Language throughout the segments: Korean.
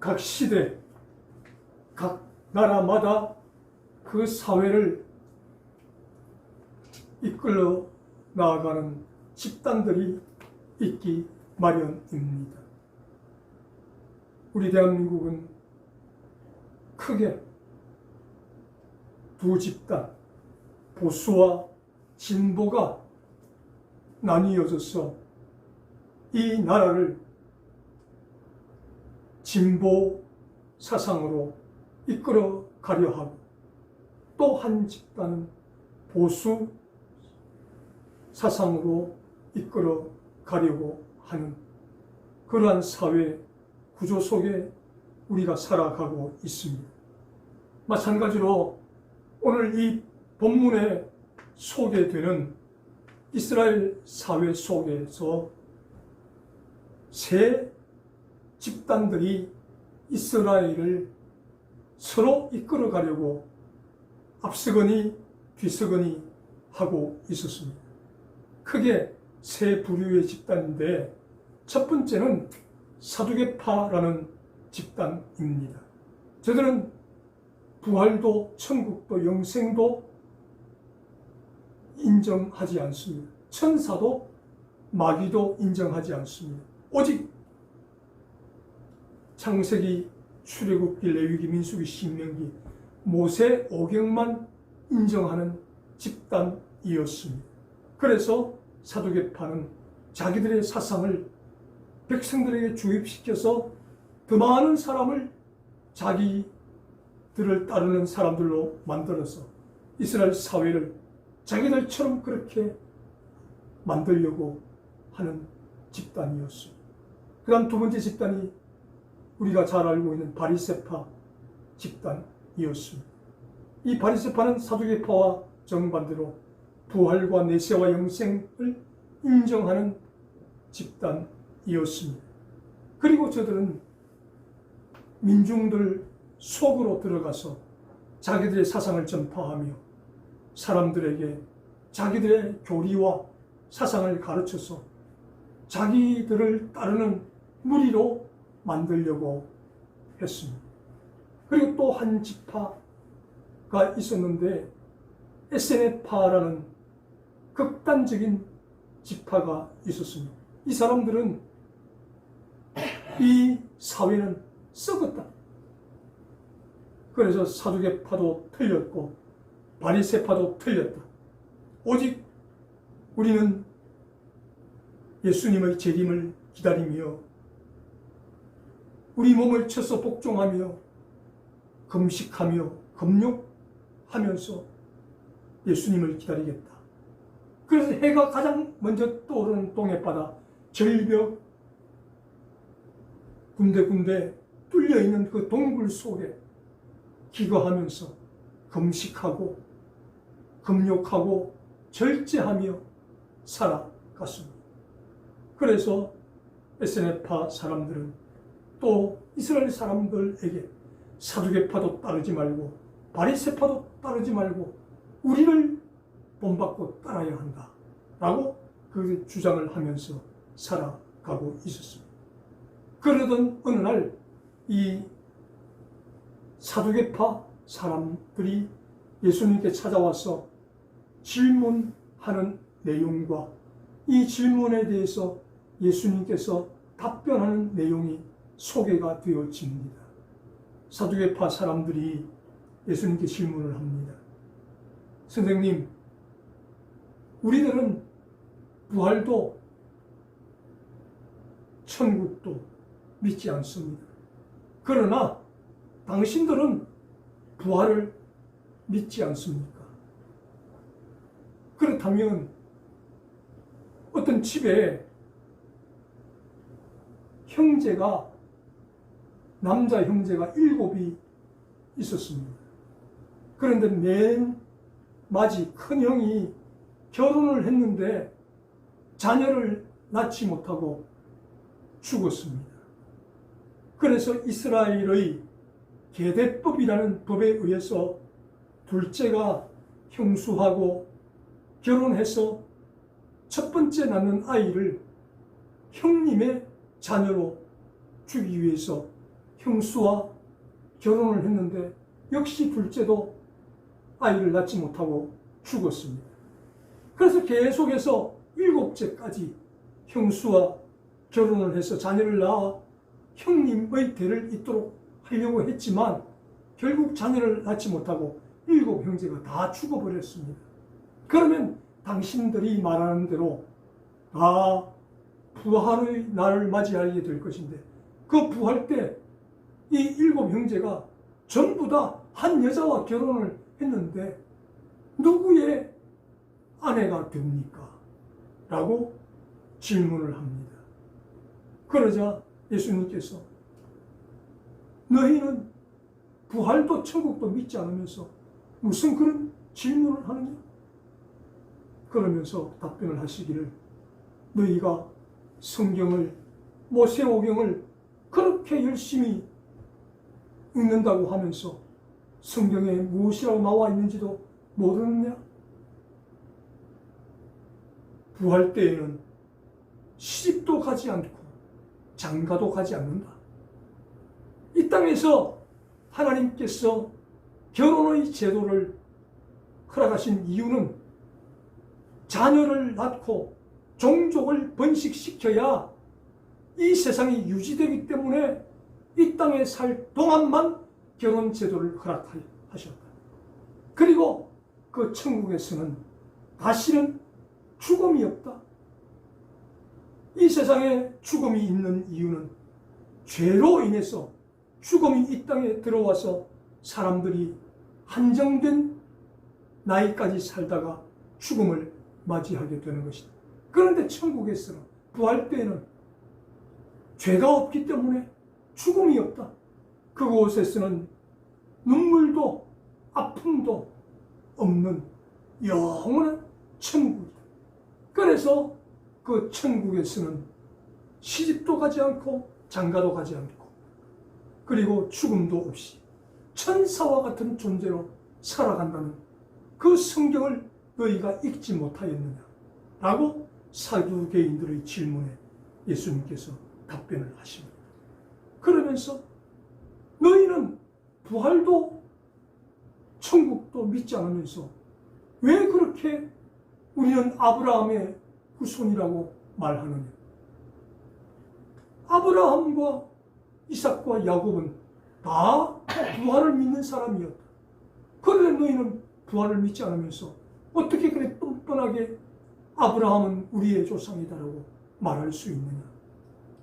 각 시대, 각 나라마다 그 사회를 이끌어 나아가는 집단들이 있기 마련입니다. 우리 대한민국은 크게 두 집단, 보수와 진보가 나뉘어져서 이 나라를 진보 사상으로 이끌어 가려 하고, 또 한 집단은 보수 사상으로 이끌어 가려고 하는 그러한 사회 구조 속에 우리가 살아가고 있습니다. 마찬가지로 오늘 이 본문에 소개되는 이스라엘 사회 속에서 세 집단들이 이스라엘을 서로 이끌어 가려고 앞서거니 뒤서거니 하고 있었습니다. 크게 세 부류의 집단인데, 첫 번째는 사두개파라는 집단입니다. 저들은 부활도 천국도 영생도 인정하지 않습니다. 천사도 마귀도 인정하지 않습니다. 오직 창세기, 출애굽기, 레위기, 민수기, 신명기, 모세 오경만 인정하는 집단이었습니다. 그래서 사두개파는 자기들의 사상을 백성들에게 주입시켜서 더 많은 사람을 자기들을 따르는 사람들로 만들어서 이스라엘 사회를 자기들처럼 그렇게 만들려고 하는 집단이었습니다. 그 다음 두 번째 집단이 우리가 잘 알고 있는 바리새파 집단이었습니다. 이 바리새파는 사두개파와 정반대로 부활과 내세와 영생을 인정하는 집단이었습니다. 그리고 저들은 민중들 속으로 들어가서 자기들의 사상을 전파하며 사람들에게 자기들의 교리와 사상을 가르쳐서 자기들을 따르는 무리로 만들려고 했습니다. 그리고 또 한 지파가 있었는데, 에세네파라는 극단적인 지파가 있었습니다. 이 사람들은 이 사회는 썩었다. 그래서 사두개파도 틀렸고 바리새파도 틀렸다. 오직 우리는 예수님의 재림을 기다리며 우리 몸을 쳐서 복종하며 금식하며 금욕하면서 예수님을 기다리겠다. 그래서 해가 가장 먼저 떠오르는 동해바다, 절벽, 군데군데 뚫려있는 그 동굴 속에 기거하면서 금식하고 금욕하고 절제하며 살아갔습니다. 그래서 에세네파 사람들은 또 이스라엘 사람들에게 사두개파도 따르지 말고 바리새파도 따르지 말고 우리를 본받고 따라야 한다 라고 그 주장을 하면서 살아가고 있었습니다. 그러던 어느 날 이 사두개파 사람들이 예수님께 찾아와서 질문하는 내용과 이 질문에 대해서 예수님께서 답변하는 내용이 소개가 되어집니다. 사두개파 사람들이 예수님께 질문을 합니다. 선생님, 우리들은 부활도 천국도 믿지 않습니다. 그러나 당신들은 부활을 믿지 않습니까? 그렇다면 어떤 집에 형제가, 남자 형제가 7이 있었습니다. 그런데 맨 맞이 큰 형이 결혼을 했는데 자녀를 낳지 못하고 죽었습니다. 그래서 이스라엘의 계대법이라는 법에 의해서 둘째가 형수하고 결혼해서 첫 번째 낳는 아이를 형님의 자녀로 주기 위해서 형수와 결혼을 했는데 역시 둘째도 아이를 낳지 못하고 죽었습니다. 그래서 계속해서 7째까지 형수와 결혼을 해서 자녀를 낳아 형님의 대를 잇도록 하려고 했지만 결국 자녀를 낳지 못하고 7형제가 다 죽어버렸습니다. 그러면 당신들이 말하는 대로 다 부활의 날을 맞이하게 될 것인데 그 부활 때 이 7형제가 전부 다 한 여자와 결혼을 했는데 누구의 아내가 됩니까? 라고 질문을 합니다. 그러자 예수님께서 너희는 부활도 천국도 믿지 않으면서 무슨 그런 질문을 하느냐? 그러면서 답변을 하시기를 너희가 성경을 모세오경을 그렇게 열심히 읽는다고 하면서 성경에 무엇이라고 나와 있는지도 모르느냐? 부활 때에는 시집도 가지 않고 장가도 가지 않는다. 이 땅에서 하나님께서 결혼의 제도를 허락하신 이유는 자녀를 낳고 종족을 번식시켜야 이 세상이 유지되기 때문에 이 땅에 살 동안만 결혼 제도를 허락하셨다. 그리고 그 천국에서는 다시는 죽음이 없다. 이 세상에 죽음이 있는 이유는 죄로 인해서 죽음이 이 땅에 들어와서 사람들이 한정된 나이까지 살다가 죽음을 맞이하게 되는 것이다. 그런데 천국에서는 부활 때에는 죄가 없기 때문에 죽음이 없다. 그곳에서는 눈물도 아픔도 없는 영원한 천국이다. 그래서 그 천국에서는 시집도 가지 않고 장가도 가지 않고 그리고 죽음도 없이 천사와 같은 존재로 살아간다는 그 성경을 너희가 읽지 못하였느냐? 라고 사두개인들의 질문에 예수님께서 답변을 하십니다. 그러면서 너희는 부활도 천국도 믿지 않으면서 왜 그렇게 우리는 아브라함의 후손이라고 말하느냐? 아브라함과 이삭과 야곱은 다 부활을 믿는 사람이었다. 그런데 너희는 부활을 믿지 않으면서 어떻게 그래 뻔뻔하게 아브라함은 우리의 조상이다라고 말할 수 있느냐?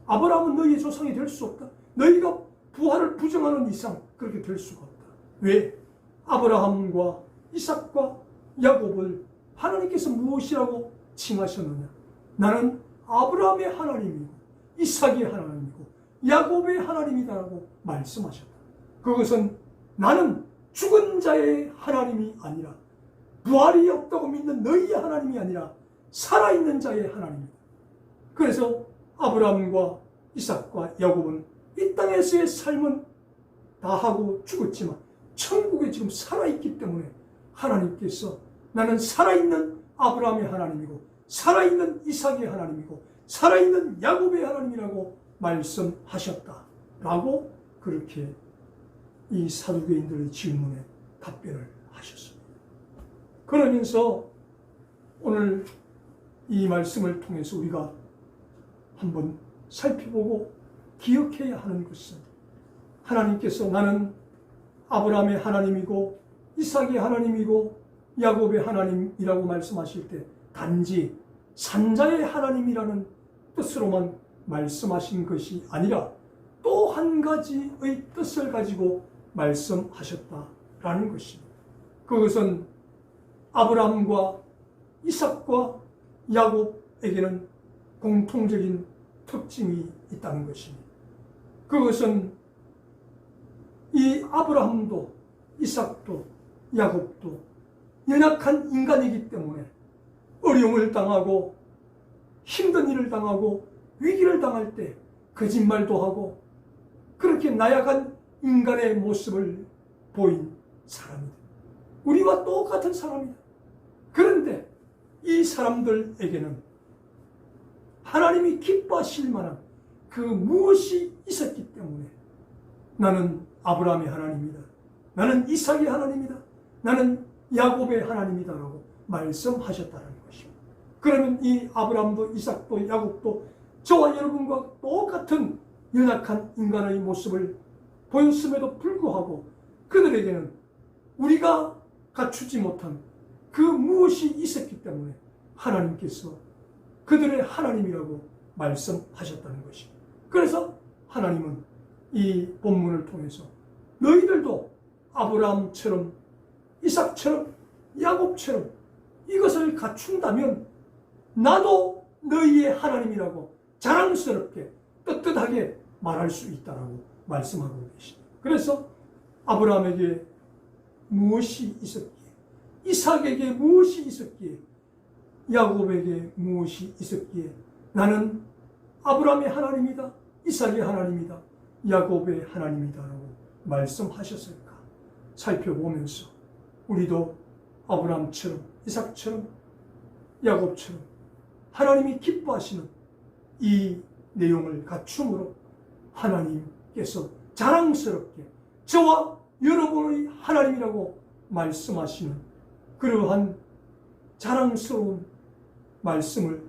아브라함은 너희의 조상이 될 수 없다. 너희가 부활을 부정하는 이상 그렇게 될 수가 없다. 왜? 아브라함과 이삭과 야곱을 하나님께서 무엇이라고 칭하셨느냐? 나는 아브라함의 하나님이고 이삭의 하나님이고 야곱의 하나님이다라고 말씀하셨다. 그것은 나는 죽은 자의 하나님이 아니라 부활이 없다고 믿는 너희의 하나님이 아니라 살아있는 자의 하나님이다. 그래서 아브라함과 이삭과 야곱은 이 땅에서의 삶은 다 하고 죽었지만 천국에 지금 살아있기 때문에 하나님께서 나는 살아있는 아브라함의 하나님이고 살아있는 이삭의 하나님이고 살아있는 야곱의 하나님이라고 말씀하셨다라고 그렇게 이 사두개인들의 질문에 답변을 하셨습니다. 그러면서 오늘 이 말씀을 통해서 우리가 한번 살펴보고 기억해야 하는 것은 하나님께서 나는 아브라함의 하나님이고 이삭의 하나님이고 야곱의 하나님이라고 말씀하실 때 단지 산자의 하나님이라는 뜻으로만 말씀하신 것이 아니라 또 한 가지의 뜻을 가지고 말씀하셨다라는 것입니다. 그것은 아브라함과 이삭과 야곱에게는 공통적인 특징이 있다는 것입니다. 그것은 이 아브라함도 이삭도 야곱도 연약한 인간이기 때문에 어려움을 당하고 힘든 일을 당하고 위기를 당할 때 거짓말도 하고 그렇게 나약한 인간의 모습을 보인 사람이다. 우리와 똑같은 사람이다. 그런데 이 사람들에게는 하나님이 기뻐하실 만한 그 무엇이 있었기 때문에 나는 아브라함의 하나님이다. 나는 이삭의 하나님이다. 나는 야곱의 하나님이다 라고 말씀하셨다는 것입니다. 그러면 이 아브라함도 이삭도 야곱도 저와 여러분과 똑같은 연약한 인간의 모습을 보였음에도 불구하고 그들에게는 우리가 갖추지 못한 그 무엇이 있었기 때문에 하나님께서 그들의 하나님이라고 말씀하셨다는 것입니다. 그래서 하나님은 이 본문을 통해서 너희들도 아브라함처럼 이삭처럼 야곱처럼 이것을 갖춘다면 나도 너희의 하나님이라고 자랑스럽게 떳떳하게 말할 수 있다라고 말씀하고 계십니다. 그래서 아브라함에게 무엇이 있었기에, 이삭에게 무엇이 있었기에, 야곱에게 무엇이 있었기에 나는 아브라함의 하나님이다, 이삭의 하나님이다, 야곱의 하나님이다라고 말씀하셨을까 살펴보면서 우리도 아브라함처럼 이삭처럼 야곱처럼 하나님이 기뻐하시는 이 내용을 갖춤으로 하나님께서 자랑스럽게 저와 여러분의 하나님이라고 말씀하시는 그러한 자랑스러운 말씀을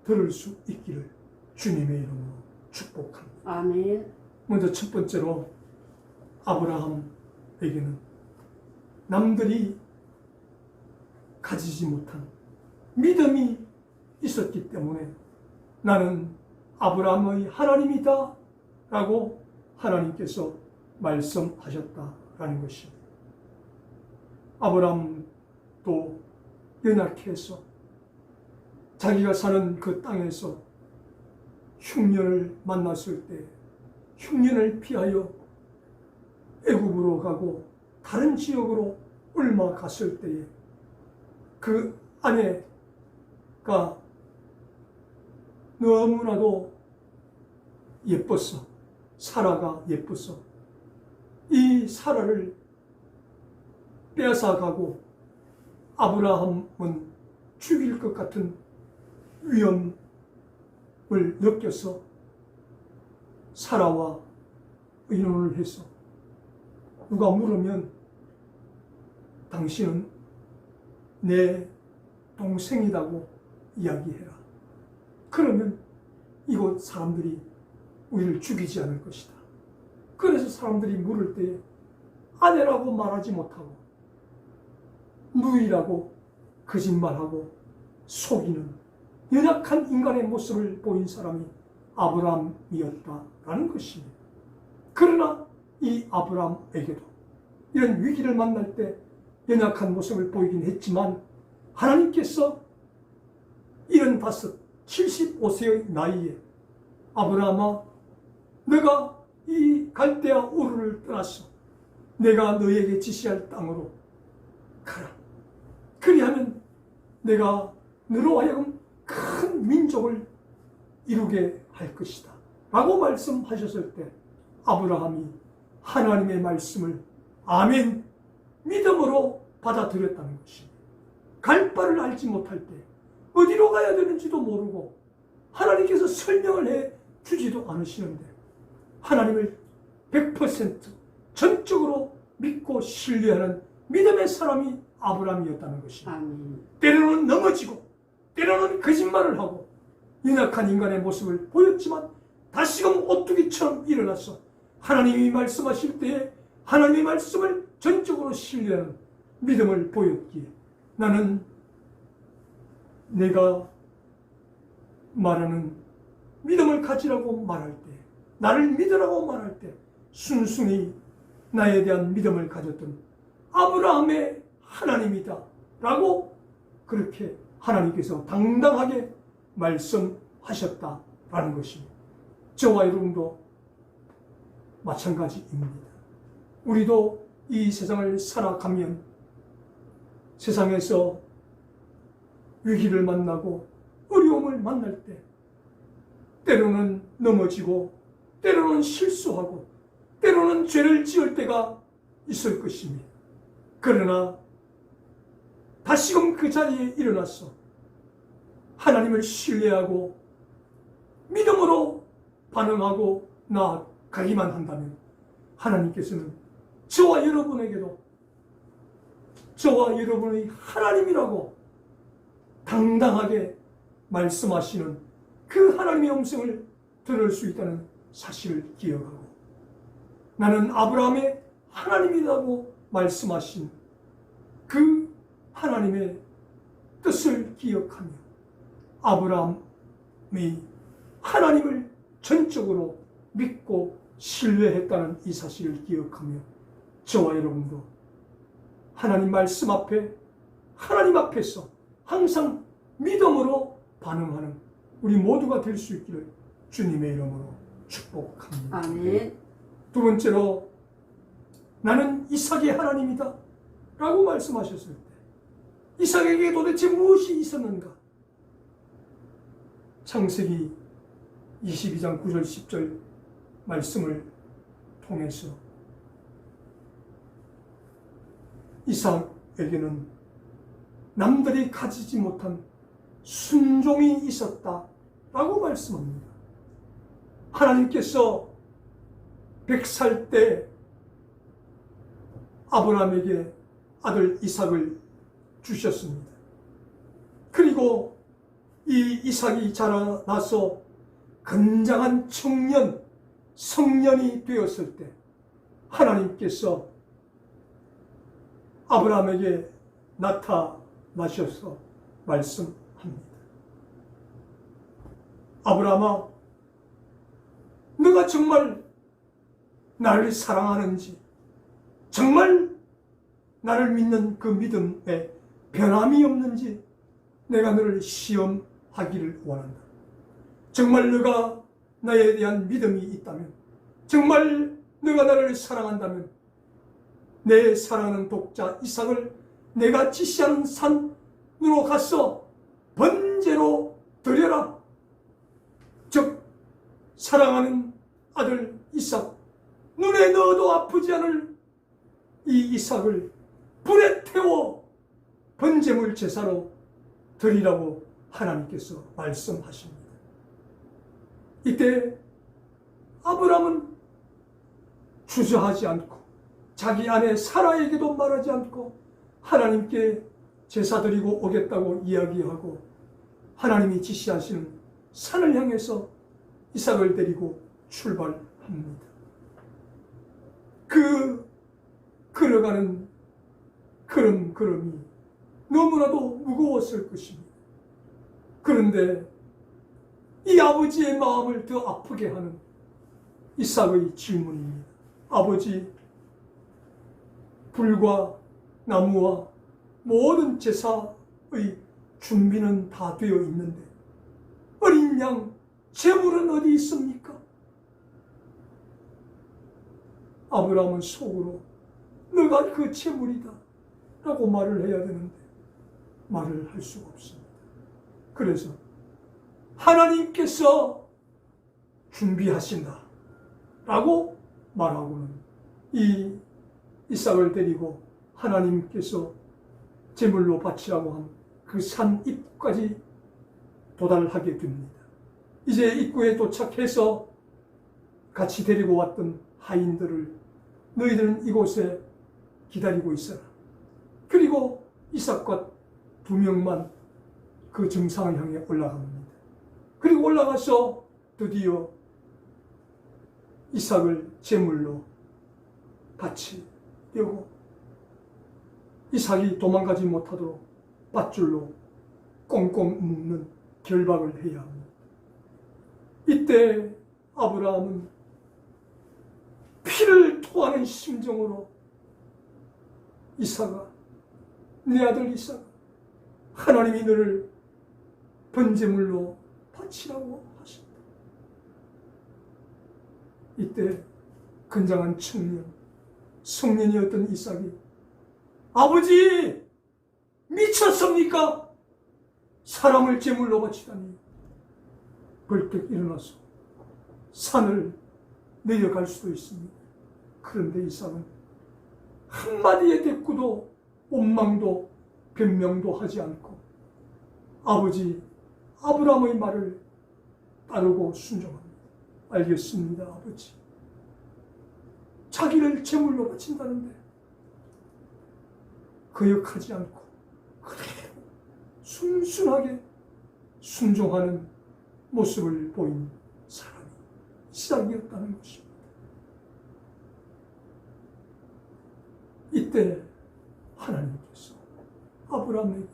들을 수 있기를 주님의 이름으로 축복합니다. 아멘. 먼저 첫 번째로 아브라함에게는 남들이 가지지 못한 믿음이 있었기 때문에 나는 아브라함의 하나님이다 라고 하나님께서 말씀하셨다라는 것입니다. 아브라함도 연약해서 자기가 사는 그 땅에서 흉년을 만났을 때 흉년을 피하여 애굽으로 가고 다른 지역으로 얼마 갔을 때에 그 아내가 너무나도 예뻤어. 사라가 예뻤어. 이 사라를 빼앗아가고 아브라함은 죽일 것 같은 위험을 느껴서 사라와 의논을 해서 누가 물으면 당신은 내 동생이라고 이야기해라. 그러면 이곳 사람들이 우리를 죽이지 않을 것이다. 그래서 사람들이 물을 때에 아내라고 말하지 못하고 누이라고 거짓말하고 속이는 연약한 인간의 모습을 보인 사람이 아브라함이었다라는 것입니다. 그러나 이 아브라함에게도 이런 위기를 만날 때 연약한 모습을 보이긴 했지만 하나님께서 75세의 나이에 아브라함아 내가 이 갈대아 우르를 떠났어. 내가 너에게 지시할 땅으로 가라. 그리하면 내가 너로 하여금 큰 민족을 이루게 할 것이다 라고 말씀하셨을 때 아브라함이 하나님의 말씀을 아멘 믿음으로 받아들였다는 것입니다. 갈 바를 알지 못할 때 어디로 가야 되는지도 모르고 하나님께서 설명을 해 주지도 않으시는데 하나님을 100% 전적으로 믿고 신뢰하는 믿음의 사람이 아브라함이었다는 것입니다. 아멘. 때로는 넘어지고 때로는 거짓말을 하고 연약한 인간의 모습을 보였지만 다시금 오뚜기처럼 일어나서 하나님이 말씀하실 때에 하나님의 말씀을 전적으로 신뢰하는 믿음을 보였기에 나는 내가 말하는 믿음을 가지라고 말할 때 나를 믿으라고 말할 때 순순히 나에 대한 믿음을 가졌던 아브라함의 하나님이다 라고 그렇게 하나님께서 당당하게 말씀하셨다라는 것입니다. 저와 여러분도 마찬가지입니다. 우리도 이 세상을 살아가면 세상에서 위기를 만나고 어려움을 만날 때 때로는 넘어지고 때로는 실수하고 때로는 죄를 지을 때가 있을 것입니다. 그러나 다시금 그 자리에 일어나서 하나님을 신뢰하고 믿음으로 반응하고 나아가기만 한다면 하나님께서는 저와 여러분에게도 저와 여러분의 하나님이라고 당당하게 말씀하시는 그 하나님의 음성을 들을 수 있다는 사실을 기억하고, 나는 아브라함의 하나님이라고 말씀하신 그 하나님의 뜻을 기억하며 아브라함이 하나님을 전적으로 믿고 신뢰했다는 이 사실을 기억하며, 저와 여러분도 하나님 말씀 앞에, 하나님 앞에서 항상 믿음으로 반응하는 우리 모두가 될 수 있기를 주님의 이름으로 축복합니다. 아멘. 두 번째로, 나는 이삭의 하나님이다 라고 말씀하셨을 때 이삭에게 도대체 무엇이 있었는가? 창세기 22장 9절 10절 말씀을 통해서 이삭에게는 남들이 가지지 못한 순종이 있었다 라고 말씀합니다. 하나님께서 100살 때 아브라함에게 아들 이삭을 주셨습니다. 그리고 이 이삭이 자라나서 건장한 청년, 성년이 되었을 때 하나님께서 아브라함에게 나타나셔서 말씀합니다. 아브라함아, 너가 정말 나를 사랑하는지, 정말 나를 믿는 그 믿음에 변함이 없는지 내가 너를 시험하기를 원한다. 정말 너가 나에 대한 믿음이 있다면, 정말 너가 나를 사랑한다면 내 사랑하는 독자 이삭을 내가 지시하는 산으로 가서 번제로 드려라. 즉 사랑하는 아들 이삭, 눈에 넣어도 아프지 않을 이 이삭을 불에 태워 번제물 제사로 드리라고 하나님께서 말씀하십니다. 이때 아브라함은 주저하지 않고 자기 아내 사라에게도 말하지 않고 하나님께 제사 드리고 오겠다고 이야기하고 하나님이 지시하시는 산을 향해서 이삭을 데리고 출발합니다. 그 걸어가는 걸음이 너무나도 무거웠을 것입니다. 그런데 이 아버지의 마음을 더 아프게 하는 이삭의 질문입니다. 아버지, 불과 나무와 모든 제사의 준비는 다 되어 있는데 어린 양 제물은 어디 있습니까? 아브라함은 속으로 너가 그 제물이다 라고 말을 해야 되는데 말을 할 수가 없습니다. 그래서 하나님께서 준비하신다 라고 말하고는 이 이삭을 데리고 하나님께서 제물로 바치라고 한 그 산 입구까지 도달하게 됩니다. 이제 입구에 도착해서 같이 데리고 왔던 하인들을 너희들은 이곳에 기다리고 있어라. 그리고 이삭과 2명만 그 정상을 향해 올라갑니다. 그리고 올라가서 드디어 이삭을 제물로 바치려고 이삭이 도망가지 못하도록 밧줄로 꽁꽁 묶는 결박을 해야 합니다. 이때 아브라함은 피를 토하는 심정으로 이삭아, 내 아들 이삭아, 하나님이 너를 번제물로 바치라고 하신다. 이때 건장한 청년, 성년이었던 이삭이 아버지 미쳤습니까? 사람을 제물로 바치다니. 벌떡 일어나서 산을 내려갈 수도 있습니다. 그런데 이삭은 한마디의 대꾸도 원망도 변명도 하지 않고 아버지 아브라함의 말을 따르고 순종합니다. 알겠습니다, 아버지. 자기를 제물로 바친다는데 거역하지 않고 그대로 순순하게 순종하는 모습을 보인 사람이 이삭이었다는 것입니다. 이때 하나님께서 아브라함에게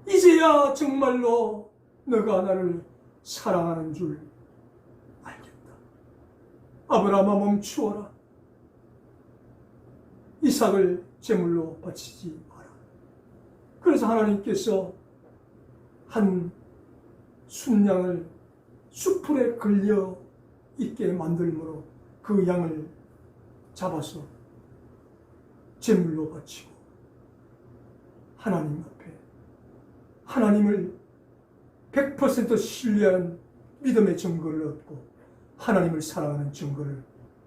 이제야 정말로 너가 나를 사랑하는 줄 알겠다. 아브라함아, 멈추어라. 이삭을 제물로 바치지 마라. 그래서 하나님께서 한 순양을 숯불에 걸려 있게 만들므로 그 양을 잡아서 제물로 바치고 하나님 앞에 하나님을 100% 신뢰하는 믿음의 증거를 얻고 하나님을 사랑하는 증거를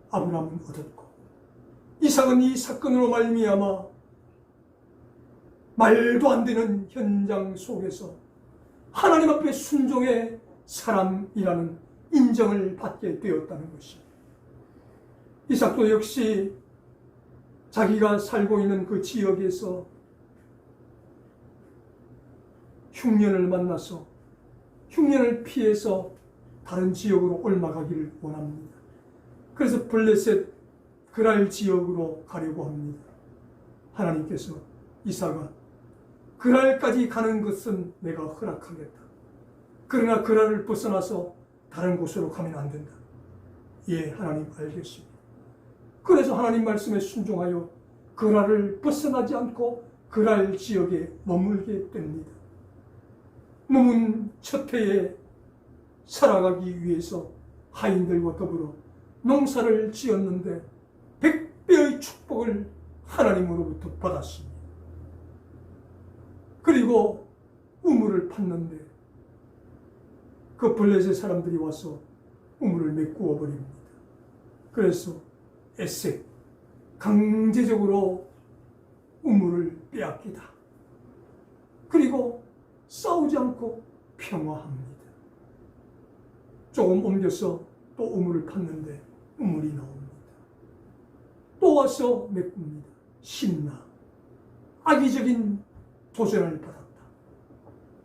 아브라함은 얻었고, 이삭은 이 사건으로 말미암아 말도 안 되는 현장 속에서 하나님 앞에 순종의 사람이라는 인정을 받게 되었다는 것입니다. 이삭도 역시 자기가 살고 있는 그 지역에서 흉년을 만나서 흉년을 피해서 다른 지역으로 옮아가기를 원합니다. 그래서 블레셋 그랄 지역으로 가려고 합니다. 하나님께서 이삭아, 그랄까지 가는 것은 내가 허락하겠다. 그러나 그랄을 벗어나서 다른 곳으로 가면 안 된다. 예, 하나님 알겠습니다. 그래서 하나님 말씀에 순종하여 그랄을 벗어나지 않고 그랄 지역에 머물게 됩니다. 몸은 첫 해에 살아가기 위해서 하인들과 더불어 농사를 지었는데 100배의 축복을 하나님으로부터 받았습니다. 그리고 우물을 팠는데 그 블레셋 사람들이 와서 우물을 메꾸어 버립니다. 그래서 에색 강제적으로 우물을 빼앗기다. 그리고 싸우지 않고 평화합니다. 조금 옮겨서 또 우물을 팠는데 우물이 나옵니다. 또 와서 메꿉니다. 신나 악의적인 도전을 받았다.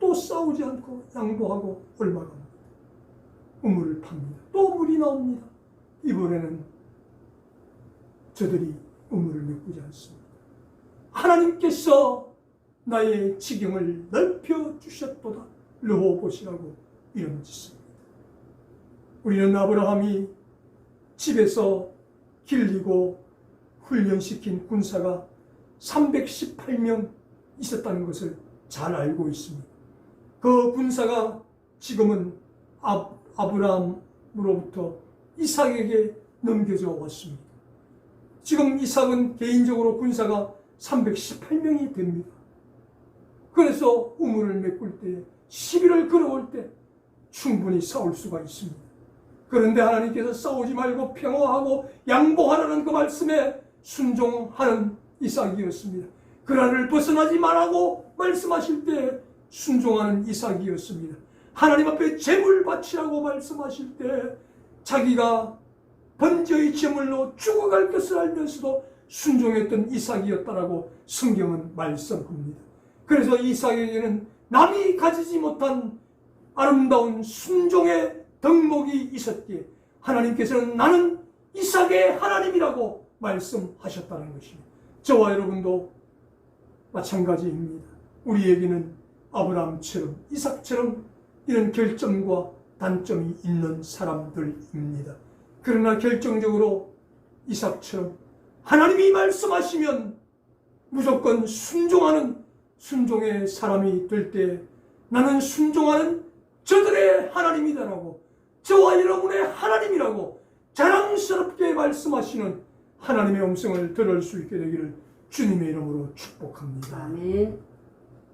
또 싸우지 않고 양보하고 옮아갑니다. 우물을 팝니다. 또 물이 나옵니다. 이번에는 저들이 우물을 메꾸지 않습니다. 하나님께서 나의 지경을 넓혀 주셨도다. 르호봇이라고 이름 짓습니다. 우리는 아브라함이 집에서 길리고 훈련시킨 군사가 318명 있었다는 것을 잘 알고 있습니다. 그 군사가 지금은 아브라함으로부터 이삭에게 넘겨져 왔습니다. 지금 이삭은 개인적으로 군사가 318명이 됩니다. 그래서 우물을 메꿀 때, 시비를 걸어올 때 충분히 싸울 수가 있습니다. 그런데 하나님께서 싸우지 말고 평화하고 양보하라는 그 말씀에 순종하는 이삭이었습니다. 그라를 벗어나지 말라고 말씀하실 때 순종하는 이삭이었습니다. 하나님 앞에 제물 바치라고 말씀하실 때 자기가 번제의 제물로 죽어갈 것을 알면서도 순종했던 이삭이었다라고 성경은 말씀합니다. 그래서 이삭에게는 남이 가지지 못한 아름다운 순종의 덕목이 있었기에 하나님께서는 나는 이삭의 하나님이라고 말씀하셨다는 것입니다. 저와 여러분도 마찬가지입니다. 우리에게는 아브라함처럼 이삭처럼 이런 결점과 단점이 있는 사람들입니다. 그러나 결정적으로 이삭처럼 하나님이 말씀하시면 무조건 순종하는 순종의 사람이 될 때 나는 순종하는 저들의 하나님이다라고, 저와 여러분의 하나님이라고 자랑스럽게 말씀하시는 하나님의 음성을 들을 수 있게 되기를 주님의 이름으로 축복합니다. 아멘.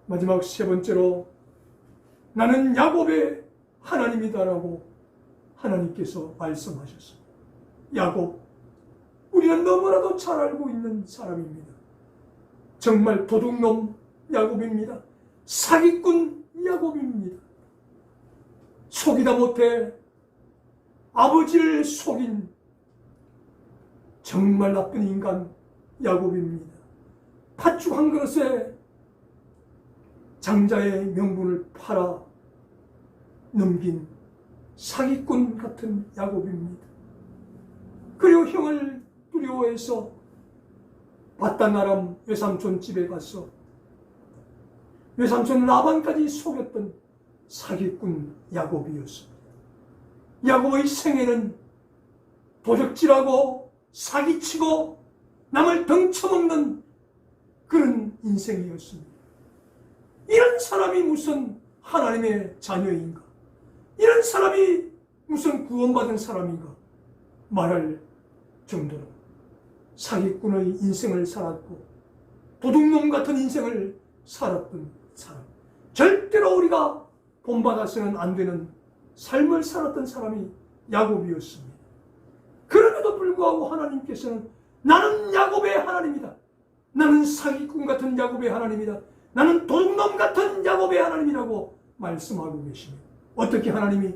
마지막 세 번째로 나는 야곱의 하나님이다라고 하나님께서 말씀하셨습니다. 야곱, 우리는 너무나도 잘 알고 있는 사람입니다. 정말 도둑놈 야곱입니다. 사기꾼 야곱입니다. 속이다 못해 아버지를 속인 정말 나쁜 인간 야곱입니다. 팥죽 한 그릇에 장자의 명분을 팔아 넘긴 사기꾼 같은 야곱입니다. 그리고 형을 두려워해서 바단 아람 외삼촌 집에 가서 외삼촌 라반까지 속였던 사기꾼 야곱이었습니다. 야곱의 생애는 도적질하고 사기치고 남을 덩쳐먹는 그런 인생이었습니다. 이런 사람이 무슨 하나님의 자녀인가? 이런 사람이 무슨 구원받은 사람인가? 말할 정도로 사기꾼의 인생을 살았고 도둑놈 같은 인생을 살았던 사람, 절대로 우리가 본받아서는 안 되는 삶을 살았던 사람이 야곱이었습니다. 그럼에도 불구하고 하나님께서는 나는 야곱의 하나님이다, 나는 사기꾼 같은 야곱의 하나님이다, 나는 도둑놈 같은 야곱의 하나님이라고 말씀하고 계십니다. 어떻게 하나님이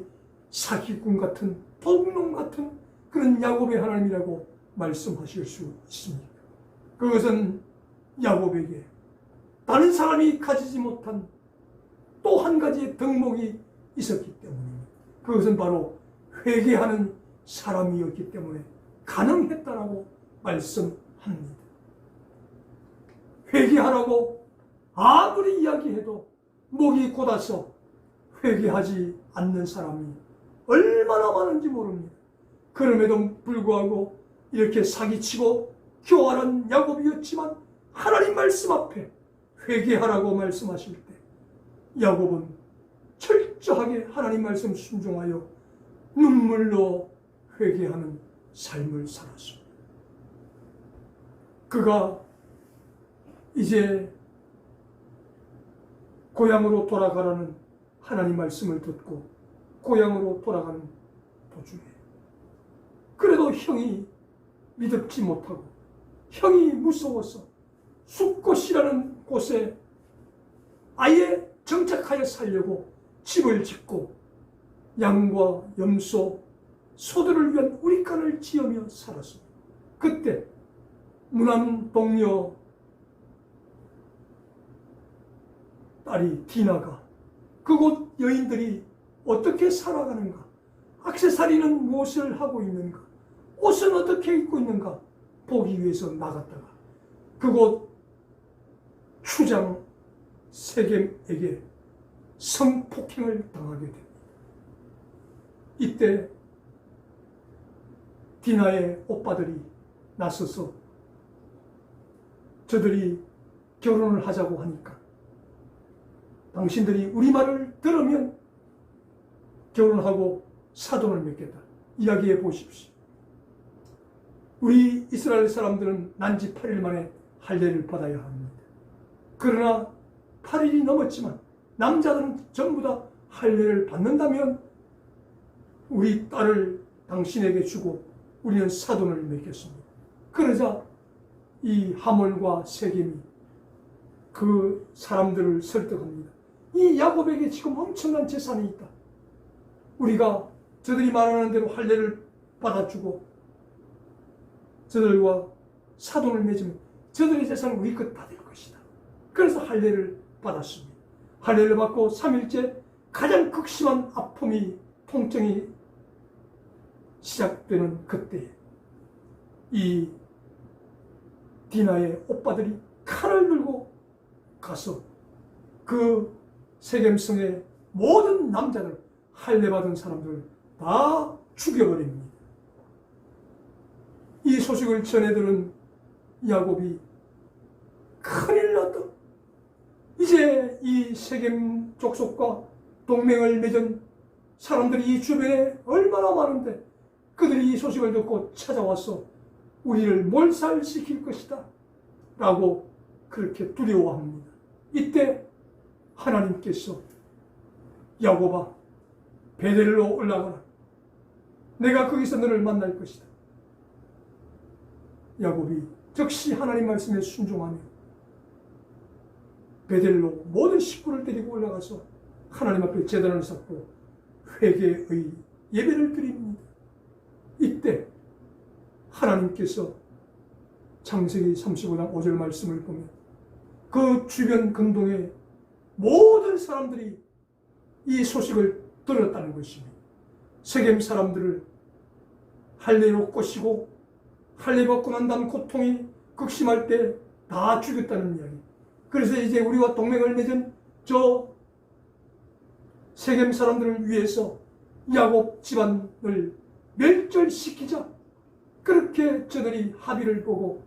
사기꾼 같은 도둑놈 같은 그런 야곱의 하나님이라고 말씀하실 수 있습니까? 그것은 야곱에게 다른 사람이 가지지 못한 또 한 가지의 덕목이 있었기 때문입니다. 그것은 바로 회개하는 사람이었기 때문에 가능했다라고 말씀합니다. 회개하라고 아무리 이야기해도 목이 곧아서 회개하지 않는 사람이 얼마나 많은지 모릅니다. 그럼에도 불구하고 이렇게 사기치고 교활한 야곱이었지만 하나님 말씀 앞에 회개하라고 말씀하실 때 야곱은 철저하게 하나님 말씀 순종하여 눈물로 회개하는 삶을 살았습니다. 그가 이제 고향으로 돌아가라는 하나님 말씀을 듣고 고향으로 돌아가는 도중에 그래도 형이 믿지 못하고 형이 무서워서 숲곳이라는 곳에 아예 정착하여 살려고 집을 짓고 양과 염소, 소들을 위한 우리간을 지으며 살았습니다. 그때 무난 동료 딸이 디나가 그곳 여인들이 어떻게 살아가는가, 액세서리는 무엇을 하고 있는가, 옷은 어떻게 입고 있는가 보기 위해서 나갔다가 그곳 추장 세겜에게 성폭행을 당하게 됩니다. 이때 디나의 오빠들이 나서서 저들이 결혼을 하자고 하니까 당신들이 우리 말을 들으면 결혼하고 사돈을 맺겠다. 이야기해 보십시오. 우리 이스라엘 사람들은 난지 8일 만에 할례를 받아야 합니다. 그러나 8일이 넘었지만 남자들은 전부 다 할례를 받는다면 우리 딸을 당신에게 주고 우리는 사돈을 맺겠습니다. 그러자 이 하몰과 세겜이 그 사람들을 설득합니다. 이 야곱에게 지금 엄청난 재산이 있다. 우리가 저들이 말하는 대로 할례를 받아주고 저들과 사돈을 맺으면 저들의 재산은 우리 것 다 될 것이다. 그래서 할례를 받았습니다. 할례를 받고 3일째 가장 극심한 아픔이 통증이 시작되는 그때 이 디나의 오빠들이 칼을 들고 가서 그 세겜성의 모든 남자들, 할례 받은 사람들 다 죽여버립니다. 이 소식을 전해들은 야곱이 큰일 났다. 이제 이 세겜 족속과 동맹을 맺은 사람들이 이 주변에 얼마나 많은데 그들이 이 소식을 듣고 찾아와서 우리를 몰살시킬 것이다 라고 그렇게 두려워합니다. 이때 하나님께서 야곱아 베델로 올라가라. 내가 거기서 너를 만날 것이다. 야곱이 즉시 하나님 말씀에 순종하며 베델로 모든 식구를 데리고 올라가서 하나님 앞에 제단을 쌓고 회개의 예배를 드립니다. 이때 하나님께서 창세기 35장 5절 말씀을 보면 그 주변 근동의 모든 사람들이 이 소식을 들었다는 것입니다. 세겜 사람들을 할례로 꼬시고 할례 받고 난 다음 고통이 극심할 때 다 죽였다는 이야기. 그래서 이제 우리와 동맹을 맺은 저 세겜 사람들을 위해서 야곱 집안을 멸절시키자, 그렇게 저들이 합의를 보고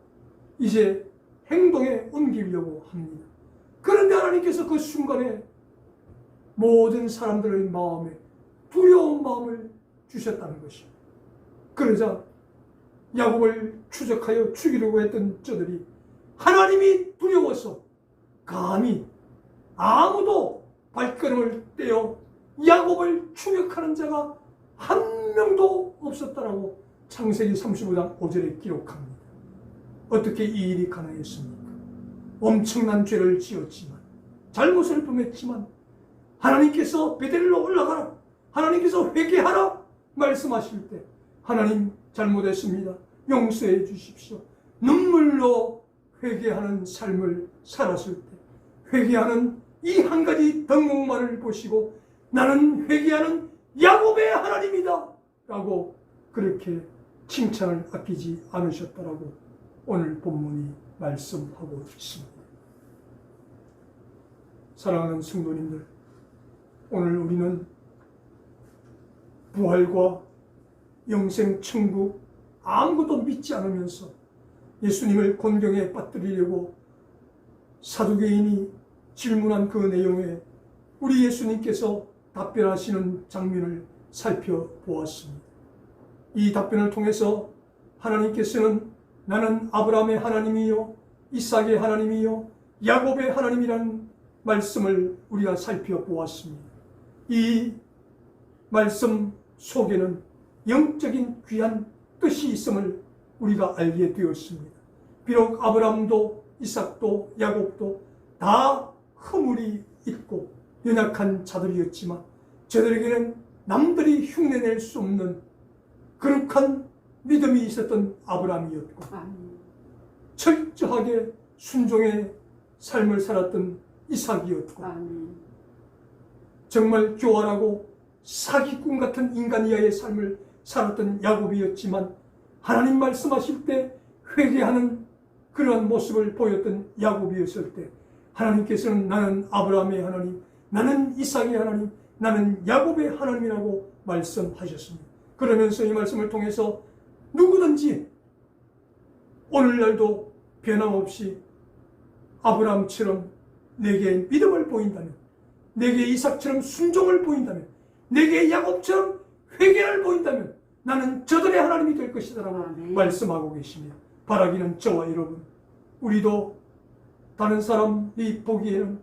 이제 행동에 옮기려고 합니다. 그런데 하나님께서 그 순간에 모든 사람들의 마음에 두려운 마음을 주셨다는 것입니다. 그러자 야곱을 추적하여 죽이려고 했던 저들이 하나님이 두려워서 감히 아무도 발걸음을 떼어 야곱을 추격하는 자가 한 명도 없었다라고 창세기 35장 5절에 기록합니다. 어떻게 이 일이 가능했습니까? 엄청난 죄를 지었지만, 잘못을 범했지만 하나님께서 베델로 올라가라, 하나님께서 회개하라 말씀하실 때 하나님 잘못했습니다, 용서해 주십시오, 눈물로 회개하는 삶을 살았을 때 회개하는 이 한 가지 덕목만을 보시고 나는 회개하는 야곱의 하나님이다 라고 그렇게 칭찬을 아끼지 않으셨다라고 오늘 본문이 말씀하고 있습니다. 사랑하는 성도님들, 오늘 우리는 부활과 영생 천국 아무것도 믿지 않으면서 예수님을 곤경에 빠뜨리려고 사두개인이 질문한 그 내용에 우리 예수님께서 답변하시는 장면을 살펴보았습니다. 이 답변을 통해서 하나님께서는 나는 아브라함의 하나님이요 이삭의 하나님이요 야곱의 하나님이라는 말씀을 우리가 살펴보았습니다. 이 말씀 속에는 영적인 귀한 뜻이 있음을 우리가 알게 되었습니다. 비록 아브라함도 이삭도 야곱도 다 허물이 있고 연약한 자들이었지만 저들에게는 남들이 흉내낼 수 없는 거룩한 믿음이 있었던 아브라함이었고 철저하게 순종의 삶을 살았던 이삭이었고 정말 교활하고 사기꾼 같은 인간 이하의 삶을 살았던 야곱이었지만 하나님 말씀하실 때 회개하는 그러한 모습을 보였던 야곱이었을 때 하나님께서는 나는 아브라함의 하나님, 나는 이삭의 하나님, 나는 야곱의 하나님이라고 말씀하셨습니다. 그러면서 이 말씀을 통해서 누구든지 오늘날도 변함없이 아브라함처럼 내게 믿음을 보인다면, 내게 이삭처럼 순종을 보인다면, 내게 야곱처럼 회개를 보인다면 나는 저들의 하나님이 될 것이다라고 말씀하고 계십니다. 바라기는 저와 여러분, 우리도 다른 사람이 보기에는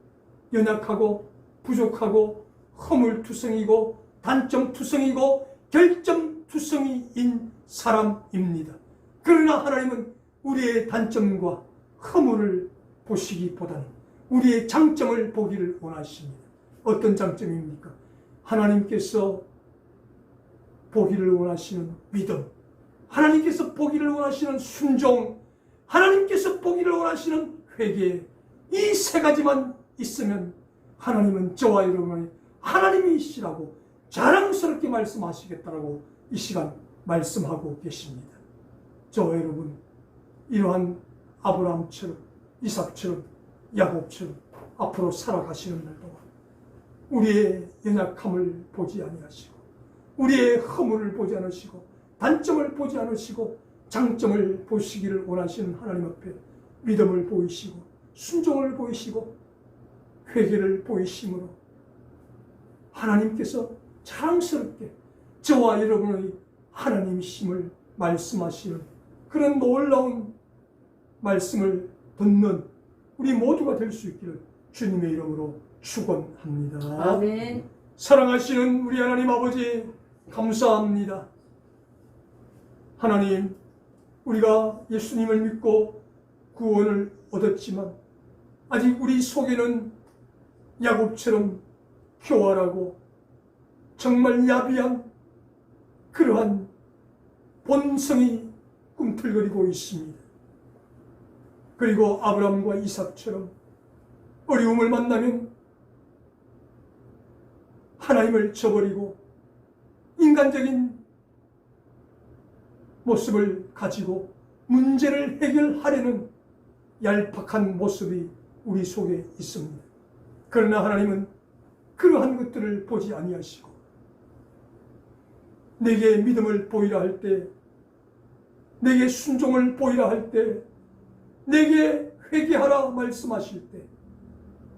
연약하고 부족하고 허물투성이고 단점투성이고 결점투성이인 사람입니다. 그러나 하나님은 우리의 단점과 허물을 보시기보다는 우리의 장점을 보기를 원하십니다. 어떤 장점입니까? 하나님께서 보기를 원하시는 믿음, 하나님께서 보기를 원하시는 순종, 하나님께서 보기를 원하시는 회개, 이 세 가지만 있으면 하나님은 저와 여러분의 하나님이시라고 자랑스럽게 말씀하시겠다라고 이 시간 말씀하고 계십니다. 저와 여러분, 이러한 아브라함처럼 이삭처럼 야곱처럼 앞으로 살아가시는 날 동안 우리의 연약함을 보지 아니하시고 우리의 허물을 보지 않으시고 단점을 보지 않으시고 장점을 보시기를 원하시는 하나님 앞에 믿음을 보이시고 순종을 보이시고 회개를 보이심으로 하나님께서 자랑스럽게 저와 여러분의 하나님이심을 말씀하시는 그런 놀라운 말씀을 듣는 우리 모두가 될 수 있기를 주님의 이름으로 축원합니다. 아멘. 사랑하시는 우리 하나님 아버지, 감사합니다. 하나님, 우리가 예수님을 믿고 구원을 얻었지만 아직 우리 속에는 야곱처럼 교활하고 정말 야비한 그러한 본성이 꿈틀거리고 있습니다. 그리고 아브라함과 이삭처럼 어려움을 만나면 하나님을 저버리고 인간적인 모습을 가지고 문제를 해결하려는 얄팍한 모습이 우리 속에 있습니다. 그러나 하나님은 그러한 것들을 보지 아니하시고 내게 믿음을 보이라 할 때, 내게 순종을 보이라 할 때, 내게 회개하라 말씀하실 때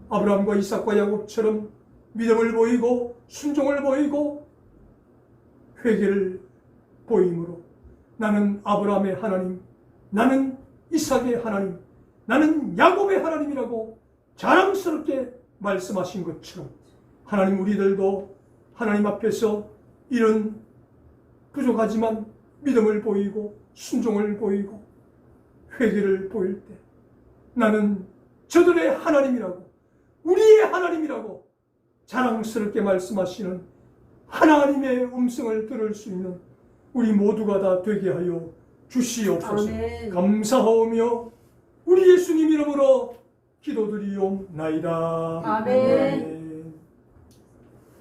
아브라함과 이삭과 야곱처럼 믿음을 보이고 순종을 보이고 회개를 보임으로 나는 아브라함의 하나님, 나는 이삭의 하나님, 나는 야곱의 하나님이라고 자랑스럽게 말씀하신 것처럼 하나님, 우리들도 하나님 앞에서 이런 부족하지만 믿음을 보이고 순종을 보이고 회개를 보일 때 나는 저들의 하나님이라고, 우리의 하나님이라고 자랑스럽게 말씀하시는 하나님의 음성을 들을 수 있는 우리 모두가 다 되게 하여 주시옵소서. 아멘. 감사하오며 우리 예수님 이름으로 기도드리옵나이다. 아멘.